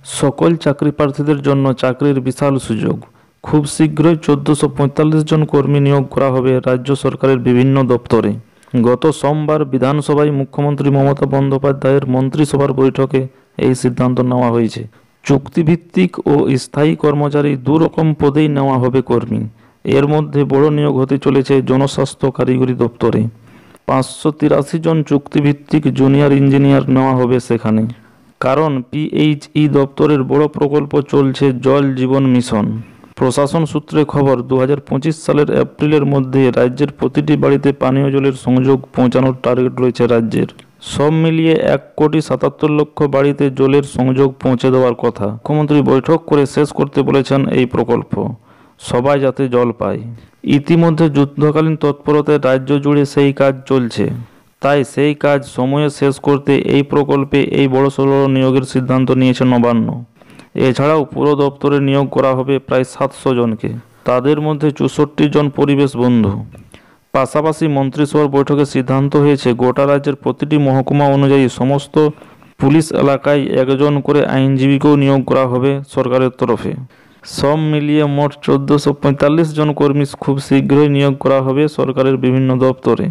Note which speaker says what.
Speaker 1: সকল চাকরি প্রার্থীদের জন্য চাকরির বিশাল সুযোগ। খুব শীঘ্রই 1445 জন কর্মী নিয়োগ করা হবে রাজ্য সরকারের বিভিন্ন দপ্তরে। গত সোমবার বিধানসভায় মুখ্যমন্ত্রী মমতা বন্দ্যোপাধ্যায়ের মন্ত্রিসভার বৈঠকে এই সিদ্ধান্ত নেওয়া হয়েছে। চুক্তিভিত্তিক ও স্থায়ী কর্মচারী দুরকম পদেই নেওয়া হবে কর্মী। এর মধ্যে বড় নিয়োগ হতে চলেছে জনস্বাস্থ্য কারিগরি দপ্তরে। 583 জন চুক্তিভিত্তিক জুনিয়র ইঞ্জিনিয়ার নেওয়া হবে সেখানে। কারণ পিএইচই দপ্তরের বড় প্রকল্প চলছে জল জীবন মিশন। প্রশাসন সূত্রে খবর, 2025 সালের এপ্রিলের মধ্যে রাজ্যের প্রতিটি বাড়িতে পানীয় জলের সংযোগ পৌঁছানোর টার্গেট রয়েছে রাজ্যের। সব মিলিয়ে 1,77,00,000 বাড়িতে জলের সংযোগ পৌঁছে দেওয়ার কথা। মুখ্যমন্ত্রী বৈঠক করে শেষ করতে বলেছেন এই প্রকল্প, সবাই যাতে জল পায়। ইতিমধ্যে যুদ্ধকালীন তৎপরতায় রাজ্য জুড়ে সেই কাজ চলছে, তাই সেই কাজ সময়ে শেষ করতে এই প্রকল্পে এই বড়সড় নিয়োগের সিদ্ধান্ত নিয়েছে নবান্ন। এছাড়াও পুরো দপ্তরে নিয়োগ করা হবে প্রায় 700 জনকে, তাদের মধ্যে 64 জন পরিবেশ বন্ধু। পাশাপাশি মন্ত্রিসভার বৈঠকে সিদ্ধান্ত হয়েছে গোটা রাজ্যের প্রতিটি মহকুমা অনুযায়ী সমস্ত পুলিশ এলাকায় একজন করে আইনজীবীকেও নিয়োগ করা হবে সরকারের তরফে। সব মিলিয়ে মোট 1445 জন কর্মী খুব শীঘ্রই নিয়োগ করা হবে সরকারের বিভিন্ন দপ্তরে।